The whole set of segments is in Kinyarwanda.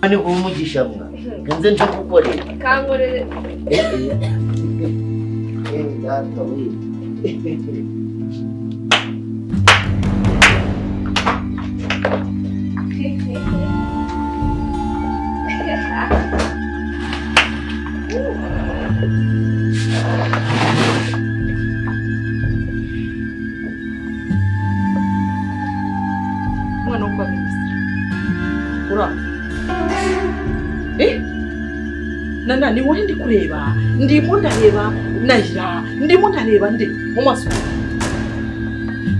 Ani umugisha mwa. Kanze ntakukorera. Kankorere. Data we. Mwana uko minisitiri. Ura. Nana ni wowe ndi kureba. Ndimo ndareba Nahira. Ndimo ndareba ndi mu maso.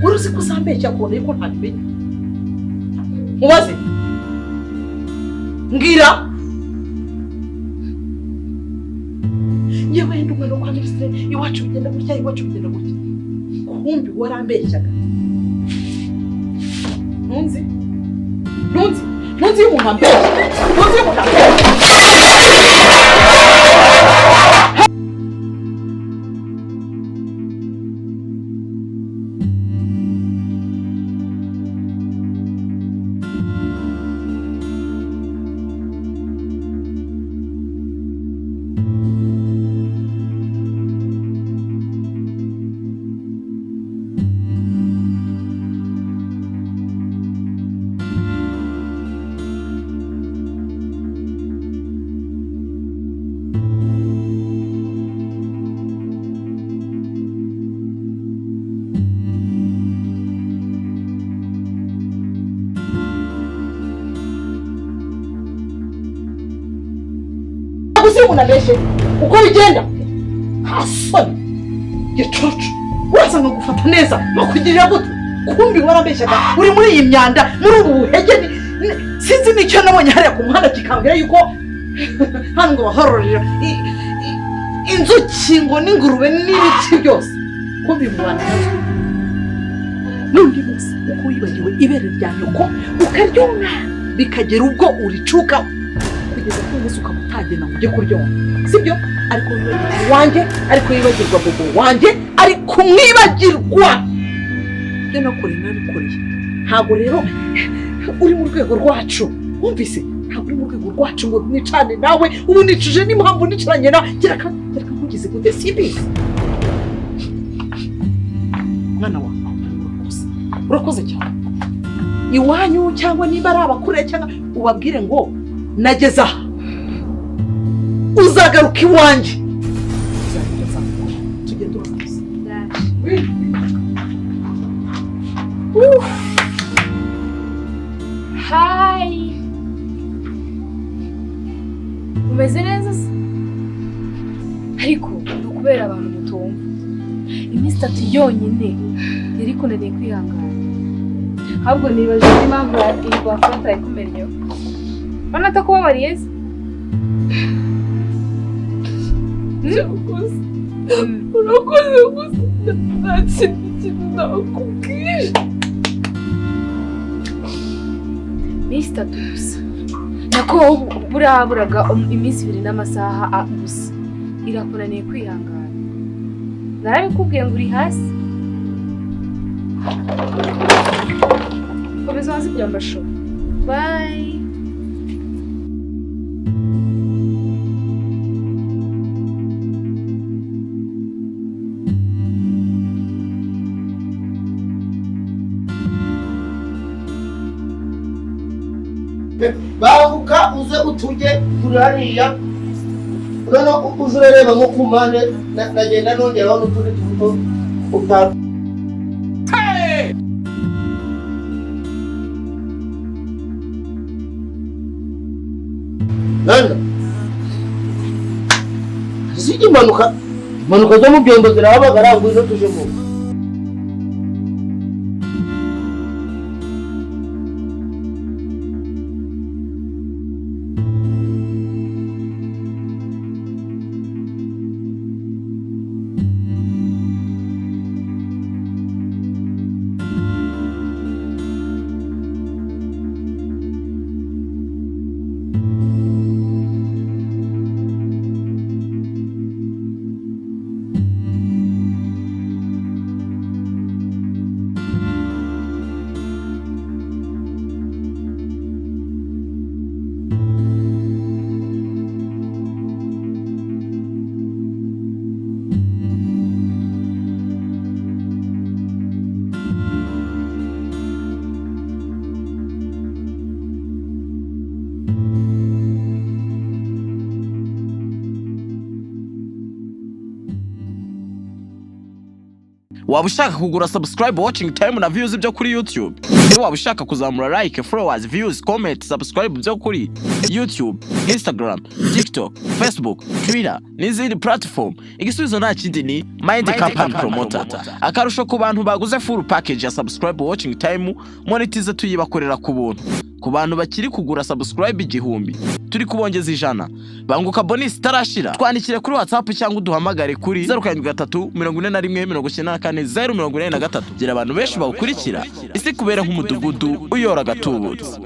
Uruzi kuzambeshya kone yuko ntabimenya. Mubaze. Ngira. Yewe ndi umwana kwa minisitiri. Iwacu bigenda gutya, iwacu bigenda gutya. Kumbi warambeshyaga. Nunzi umuntu ambeshya. Nunzi umuntu ambeshya. Unabeshe uko bigenda hasoni gicucu urasanga gufata neza makugirira gute kumbi warabeshaga uri muri iyi myanda muri ubu buhege sinzi nicyo nabonye hariya ku muhanda kikambira yuko hano ngo bahororera inzuki ngo n'ingurube n'ibiti byose kumbi mwana n'undi munsi uko wibagiwe ibere rya nyoko ukaryona bikagera ubwo uricuka kugeza ku munsi ukamutagena ngo ujye kuryoha sibyo ariko wibagirwa wanjye ariko wibagirwa bobo wanjye ariko mwibagirwa byo nakore nabikoreye ntabwo rero uri mu rwego rwacu wumvise ntabwo uri mu rwego rwacu ngo nicane nawe ubu nicuje n'impamvu nicaranye na gereka nkugize gute sibi mwana wa urakoze cyane iwanyu cyangwa niba ari abakure cyangwa ubabwire ngo nageza uzagaruka iwanjye tugende urakoze Hi. Umeze neza se? Ariko ndukubera abantu mutumva. Iminsi 3 yonyine yari kunaniye kwihangana. Ahubwo nibaje impamvu ibafata ikumenyeho. Bana takubabariye se? urakoze gusa nta kintu nakubwira. Iminsi 3 gusa. Nako buraburaga iminsi 2 n'amasaha gusa. Irakunaniye kwihangana. Narabikubwiye ngo uri hasi. Komeza hasi kugira mbasho. Bye. Bahuka uze utuje turariya nono uzurereba nko kumane nagenda nongeraho n'utundi tubuto utatu nanda zigi impanuka zo mu byombo zirahabagara ngo izo tuje mu waba ushaka kugura subscribe, watching time na views byo kuri YouTube, waba ushaka kuzamura like, followers, views, comment, subscribe byo kuri YouTube, Instagram, TikTok, Facebook, Twitter n'izindi platform, igisubizo nta kindi ni Mind Company Promoter. Akarusho ku bantu baguze full package ya subscribe, watching time, monetize tuyibakorera ku buntu. Ku bantu bakiri kugura subscribe 1000 turi kubongeza 100 banguka bonus tarashira. Twandikire kuri WhatsApp cyangwa uduhamagare kuri 0734194043. Gira abantu benshi bawukurikira isi kubera nk'umudugudu uyora gatubutse.